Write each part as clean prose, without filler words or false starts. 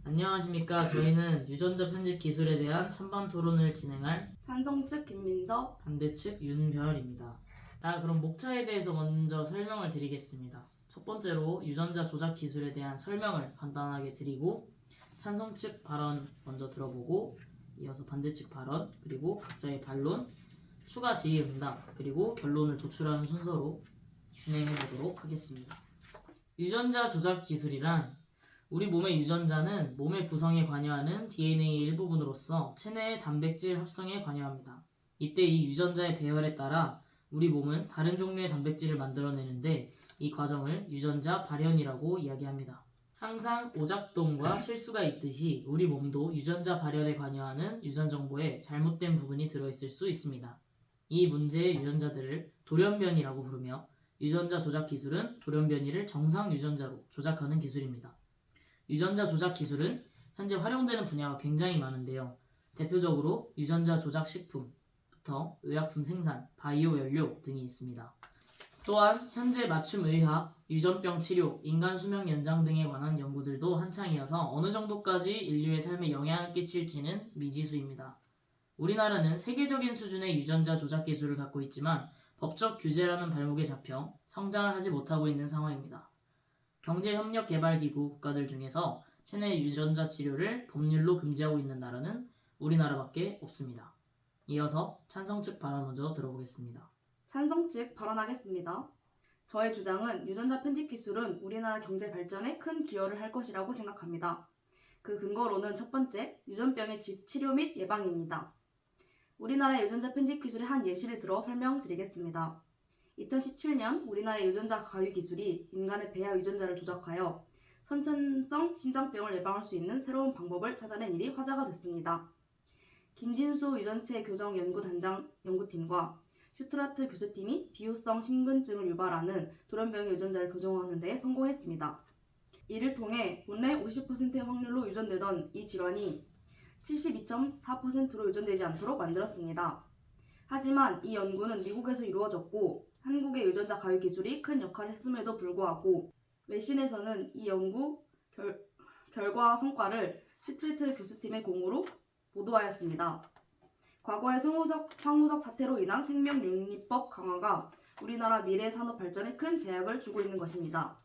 안녕하십니까. 저희는 유전자 편집 기술에 대한 찬반 토론을 진행할 찬성 측 김민서, 반대 측 윤별입니다. 그럼 목차에 대해서 먼저 설명을 드리겠습니다. 첫 번째로 유전자 조작 기술에 대한 설명을 간단하게 드리고 찬성 측 발언 먼저 들어보고 이어서 반대 측 발언 그리고 각자의 반론, 추가 질의응답 그리고 결론을 도출하는 순서로 진행해 보도록 하겠습니다. 유전자 조작 기술이란 우리 몸의 유전자는 몸의 구성에 관여하는 DNA의 일부분으로서 체내의 단백질 합성에 관여합니다. 이때 이 유전자의 배열에 따라 우리 몸은 다른 종류의 단백질을 만들어내는데 이 과정을 유전자 발현이라고 이야기합니다. 항상 오작동과 실수가 있듯이 우리 몸도 유전자 발현에 관여하는 유전 정보에 잘못된 부분이 들어있을 수 있습니다. 이 문제의 유전자들을 돌연변이라고 부르며 유전자 조작 기술은 돌연변이를 정상 유전자로 조작하는 기술입니다. 유전자 조작 기술은 현재 활용되는 분야가 굉장히 많은데요. 대표적으로 유전자 조작 식품부터 의약품 생산, 바이오 연료 등이 있습니다. 또한 현재 맞춤 의학, 유전병 치료, 인간 수명 연장 등에 관한 연구들도 한창이어서 어느 정도까지 인류의 삶에 영향을 끼칠지는 미지수입니다. 우리나라는 세계적인 수준의 유전자 조작 기술을 갖고 있지만 법적 규제라는 발목에 잡혀 성장을 하지 못하고 있는 상황입니다. 경제협력개발기구 국가들 중에서 체내 유전자 치료를 법률로 금지하고 있는 나라는 우리나라밖에 없습니다. 이어서 찬성 측 발언 먼저 들어보겠습니다. 찬성 측 발언하겠습니다. 저의 주장은 유전자 편집 기술은 우리나라 경제 발전에 큰 기여를 할 것이라고 생각합니다. 그 근거로는 첫 번째, 유전병의 치료 및 예방입니다. 우리나라의 유전자 편집 기술의 한 예시를 들어 설명드리겠습니다. 2017년 우리나라의 유전자 가위 기술이 인간의 배아 유전자를 조작하여 선천성 심장병을 예방할 수 있는 새로운 방법을 찾아낸 일이 화제가 됐습니다. 김진수 유전체 교정 연구단장 연구팀과 슈트라트 교수팀이 비후성 심근증을 유발하는 돌연병의 유전자를 교정하는 데 성공했습니다. 이를 통해 원래 50%의 확률로 유전되던 이 질환이 72.4%로 유전되지 않도록 만들었습니다. 하지만 이 연구는 미국에서 이루어졌고 한국의 유전자 가위 기술이 큰 역할을 했음에도 불구하고 외신에서는 이 연구 결과 성과를 슈트레트 교수팀의 공으로 보도하였습니다. 과거의 황우석 사태로 인한 생명윤리법 강화가 우리나라 미래 산업 발전에 큰 제약을 주고 있는 것입니다.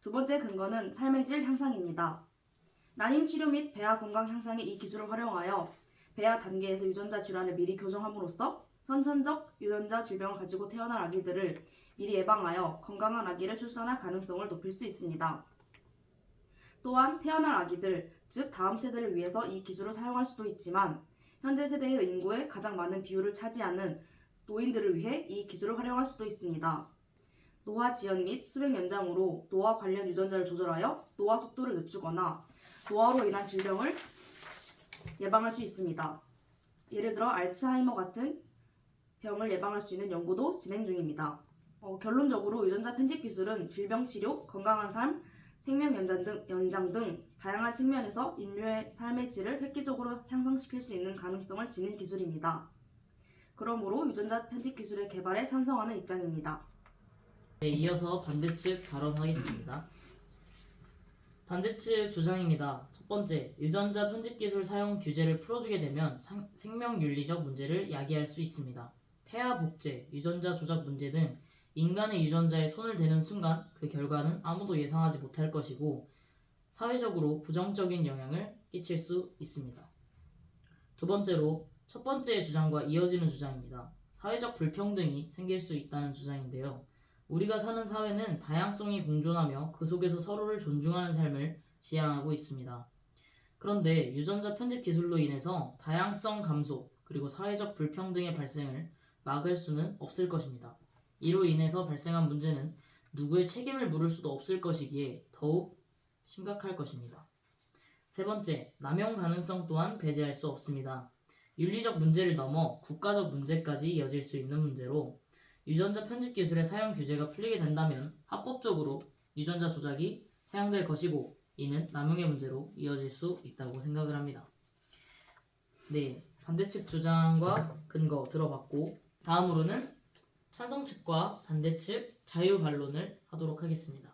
두 번째 근거는 삶의 질 향상입니다. 난임 치료 및 배아 건강 향상에 이 기술을 활용하여 배아 단계에서 유전자 질환을 미리 교정함으로써 선천적 유전자 질병을 가지고 태어날 아기들을 미리 예방하여 건강한 아기를 출산할 가능성을 높일 수 있습니다. 또한 태어날 아기들, 즉 다음 세대를 위해서 이 기술을 사용할 수도 있지만 현재 세대의 인구의 가장 많은 비율을 차지하는 노인들을 위해 이 기술을 활용할 수도 있습니다. 노화 지연 및 수명 연장으로 노화 관련 유전자를 조절하여 노화 속도를 늦추거나 노화로 인한 질병을 예방할 수 있습니다. 예를 들어 알츠하이머 같은 병을 예방할 수 있는 연구도 진행 중입니다. 결론적으로 유전자 편집 기술은 질병 치료, 건강한 삶, 생명 연장 등 다양한 측면에서 인류의 삶의 질을 획기적으로 향상시킬 수 있는 가능성을 지닌 기술입니다. 그러므로 유전자 편집 기술의 개발에 찬성하는 입장입니다. 이어서 반대 측 발언하겠습니다. 반대 측 주장입니다. 첫 번째, 유전자 편집 기술 사용 규제를 풀어주게 되면 생명윤리적 문제를 야기할 수 있습니다. 태아 복제, 유전자 조작 문제 등 인간의 유전자에 손을 대는 순간 그 결과는 아무도 예상하지 못할 것이고 사회적으로 부정적인 영향을 끼칠 수 있습니다. 두 번째로 첫 번째 주장과 이어지는 주장입니다. 사회적 불평등이 생길 수 있다는 주장인데요. 우리가 사는 사회는 다양성이 공존하며 그 속에서 서로를 존중하는 삶을 지향하고 있습니다. 그런데 유전자 편집 기술로 인해서 다양성 감소 그리고 사회적 불평등의 발생을 막을 수는 없을 것입니다. 이로 인해서 발생한 문제는 누구의 책임을 물을 수도 없을 것이기에 더욱 심각할 것입니다. 세 번째, 남용 가능성 또한 배제할 수 없습니다. 윤리적 문제를 넘어 국가적 문제까지 이어질 수 있는 문제로 유전자 편집 기술의 사용 규제가 풀리게 된다면 합법적으로 유전자 조작이 사용될 것이고 이는 남용의 문제로 이어질 수 있다고 생각을 합니다. 네, 반대 측 주장과 근거 들어봤고 다음으로는 찬성 측과 반대 측 자유 반론을 하도록 하겠습니다.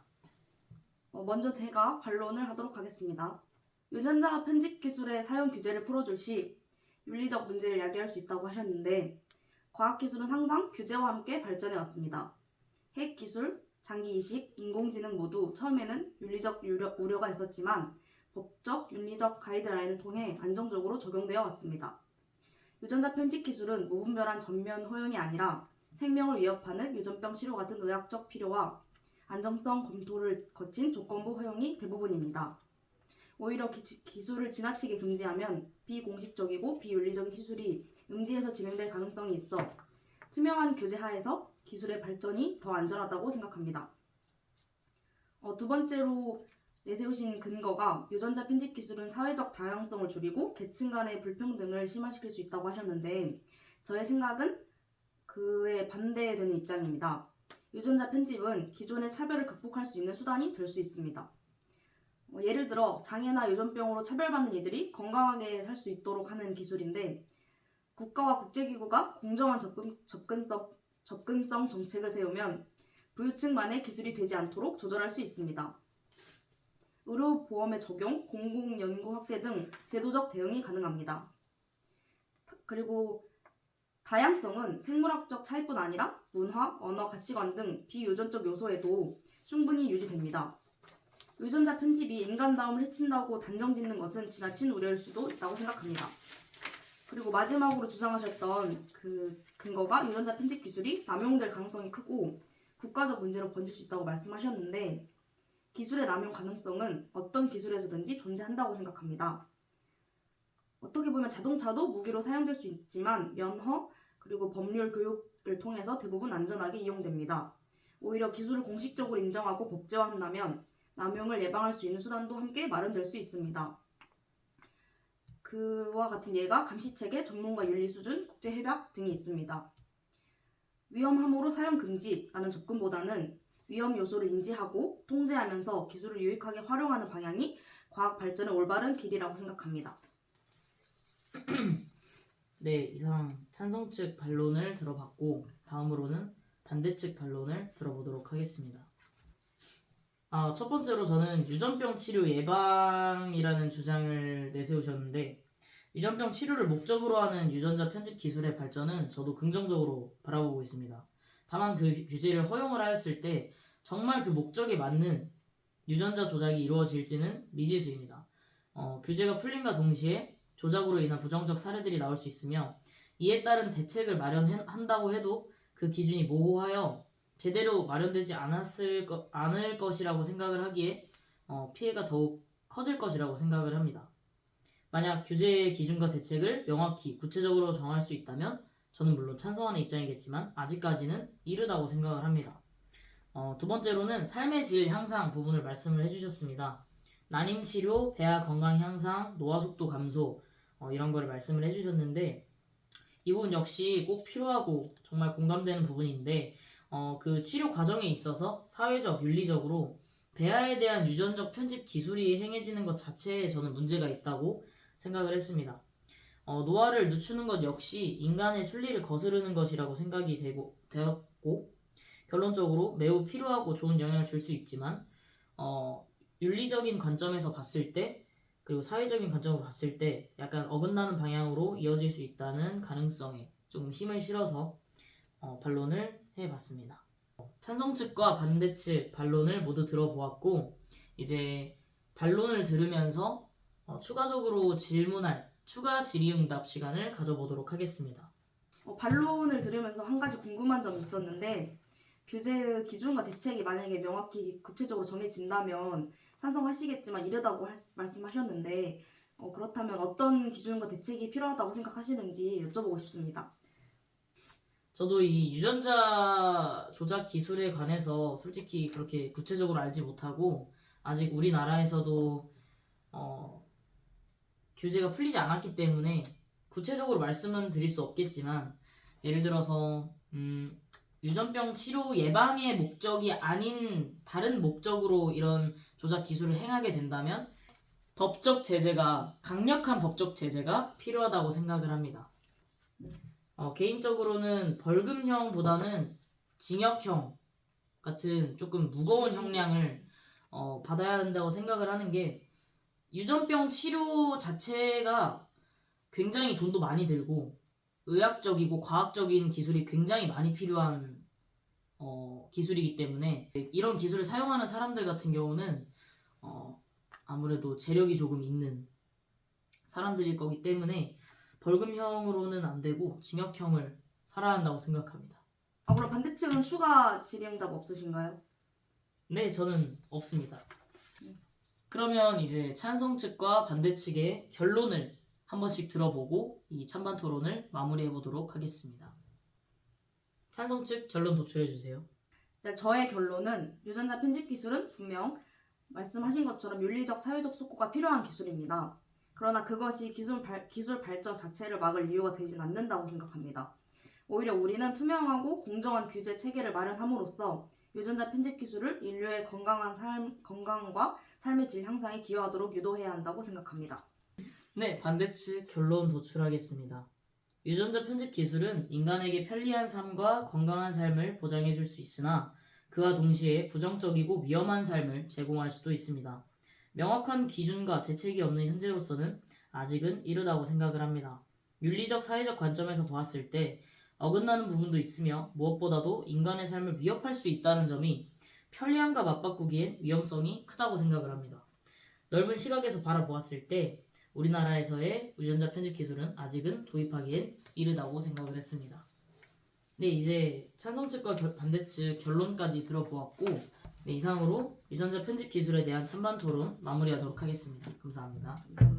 먼저 제가 반론을 하도록 하겠습니다. 유전자 편집 기술의 사용 규제를 풀어줄 시 윤리적 문제를 야기할 수 있다고 하셨는데 과학기술은 항상 규제와 함께 발전해 왔습니다. 핵기술, 장기이식, 인공지능 모두 처음에는 윤리적 우려가 있었지만 법적, 윤리적 가이드라인을 통해 안정적으로 적용되어 왔습니다. 유전자 편집 기술은 무분별한 전면 허용이 아니라 생명을 위협하는 유전병 치료 같은 의학적 필요와 안정성 검토를 거친 조건부 허용이 대부분입니다. 오히려 기술을 지나치게 금지하면 비공식적이고 비윤리적인 시술이 음지에서 진행될 가능성이 있어 투명한 규제 하에서 기술의 발전이 더 안전하다고 생각합니다. 두 번째로 내세우신 근거가 유전자 편집 기술은 사회적 다양성을 줄이고 계층 간의 불평등을 심화시킬 수 있다고 하셨는데 저의 생각은 그에 반대되는 입장입니다. 유전자 편집은 기존의 차별을 극복할 수 있는 수단이 될 수 있습니다. 예를 들어 장애나 유전병으로 차별받는 이들이 건강하게 살 수 있도록 하는 기술인데 국가와 국제기구가 공정한 접근성 정책을 세우면 부유층만의 기술이 되지 않도록 조절할 수 있습니다. 의료보험의 적용, 공공연구 확대 등 제도적 대응이 가능합니다. 그리고 다양성은 생물학적 차이뿐 아니라 문화, 언어, 가치관 등 비유전적 요소에도 충분히 유지됩니다. 유전자 편집이 인간다움을 해친다고 단정짓는 것은 지나친 우려일 수도 있다고 생각합니다. 그리고 마지막으로 주장하셨던 그 근거가 유전자 편집 기술이 남용될 가능성이 크고 국가적 문제로 번질 수 있다고 말씀하셨는데 기술의 남용 가능성은 어떤 기술에서든지 존재한다고 생각합니다. 어떻게 보면 자동차도 무기로 사용될 수 있지만 면허 그리고 법률 교육을 통해서 대부분 안전하게 이용됩니다. 오히려 기술을 공식적으로 인정하고 법제화한다면 남용을 예방할 수 있는 수단도 함께 마련될 수 있습니다. 그와 같은 예가 감시체계, 전문가 윤리 수준, 국제협약 등이 있습니다. 위험함으로 사용 금지라는 접근보다는 위험 요소를 인지하고 통제하면서 기술을 유익하게 활용하는 방향이 과학 발전의 올바른 길이라고 생각합니다. 네, 이상 찬성 측 반론을 들어봤고 다음으로는 반대 측 반론을 들어보도록 하겠습니다. 첫 번째로 저는 유전병 치료 예방이라는 주장을 내세우셨는데 유전병 치료를 목적으로 하는 유전자 편집 기술의 발전은 저도 긍정적으로 바라보고 있습니다. 다만 그 규제를 허용을 하였을 때 정말 그 목적에 맞는 유전자 조작이 이루어질지는 미지수입니다. 규제가 풀림과 동시에 조작으로 인한 부정적 사례들이 나올 수 있으며 이에 따른 대책을 마련한다고 해도 그 기준이 모호하여 제대로 마련되지 않을 것이라고 생각을 하기에 피해가 더욱 커질 것이라고 생각을 합니다. 만약 규제의 기준과 대책을 명확히 구체적으로 정할 수 있다면 저는 물론 찬성하는 입장이겠지만 아직까지는 이르다고 생각을 합니다. 두 번째로는 삶의 질 향상 부분을 말씀을 해주셨습니다. 난임 치료, 배아 건강 향상, 노화 속도 감소 이런 거를 말씀을 해주셨는데 이 부분 역시 꼭 필요하고 정말 공감되는 부분인데 그 치료 과정에 있어서 사회적, 윤리적으로 배아에 대한 유전적 편집 기술이 행해지는 것 자체에 저는 문제가 있다고 생각을 했습니다. 노화를 늦추는 것 역시 인간의 순리를 거스르는 것이라고 생각이 되었고 결론적으로 매우 필요하고 좋은 영향을 줄 수 있지만 윤리적인 관점에서 봤을 때 그리고 사회적인 관점으로 봤을 때 약간 어긋나는 방향으로 이어질 수 있다는 가능성에 좀 힘을 실어서 반론을 해봤습니다. 찬성 측과 반대 측 반론을 모두 들어보았고 이제 반론을 들으면서 추가적으로 질문할 추가 질의응답 시간을 가져보도록 하겠습니다. 반론을 들으면서 한 가지 궁금한 점이 있었는데 규제의 기준과 대책이 만약에 명확히 구체적으로 정해진다면 찬성하시겠지만 이르다고 말씀하셨는데 그렇다면 어떤 기준과 대책이 필요하다고 생각하시는지 여쭤보고 싶습니다. 저도 이 유전자 조작 기술에 관해서 솔직히 그렇게 구체적으로 알지 못하고 아직 우리나라에서도 규제가 풀리지 않았기 때문에 구체적으로 말씀은 드릴 수 없겠지만 예를 들어서 유전병 치료 예방의 목적이 아닌 다른 목적으로 이런 조작 기술을 행하게 된다면 강력한 법적 제재가 필요하다고 생각을 합니다. 개인적으로는 벌금형보다는 징역형 같은 조금 무거운 형량을 받아야 한다고 생각을 하는 게 유전병 치료 자체가 굉장히 돈도 많이 들고 의학적이고 과학적인 기술이 굉장히 많이 필요한 기술이기 때문에 이런 기술을 사용하는 사람들 같은 경우는 아무래도 재력이 조금 있는 사람들일 거기 때문에 벌금형으로는 안 되고 징역형을 살아야 한다고 생각합니다. 그럼 반대 측은 추가 질의응답 없으신가요? 네, 저는 없습니다. 그러면 이제 찬성 측과 반대 측의 결론을 한 번씩 들어보고 이 찬반 토론을 마무리해 보도록 하겠습니다. 찬성 측 결론 도출해 주세요. 네, 저의 결론은 유전자 편집 기술은 분명 말씀하신 것처럼 윤리적, 사회적 속고가 필요한 기술입니다. 그러나 그것이 기술 발전 자체를 막을 이유가 되진 않는다고 생각합니다. 오히려 우리는 투명하고 공정한 규제 체계를 마련함으로써 유전자 편집 기술을 인류의 건강과 삶의 질 향상에 기여하도록 유도해야 한다고 생각합니다. 네, 반대 측 결론 도출하겠습니다. 유전자 편집 기술은 인간에게 편리한 삶과 건강한 삶을 보장해 줄 수 있으나 그와 동시에 부정적이고 위험한 삶을 제공할 수도 있습니다. 명확한 기준과 대책이 없는 현재로서는 아직은 이르다고 생각을 합니다. 윤리적, 사회적 관점에서 보았을 때 어긋나는 부분도 있으며 무엇보다도 인간의 삶을 위협할 수 있다는 점이 편리함과 맞바꾸기엔 위험성이 크다고 생각을 합니다. 넓은 시각에서 바라보았을 때 우리나라에서의 유전자 편집 기술은 아직은 도입하기엔 이르다고 생각을 했습니다. 네, 이제 찬성 측과 반대 측 결론까지 들어보았고 네, 이상으로 유전자 편집 기술에 대한 찬반 토론 마무리하도록 하겠습니다. 감사합니다. 감사합니다.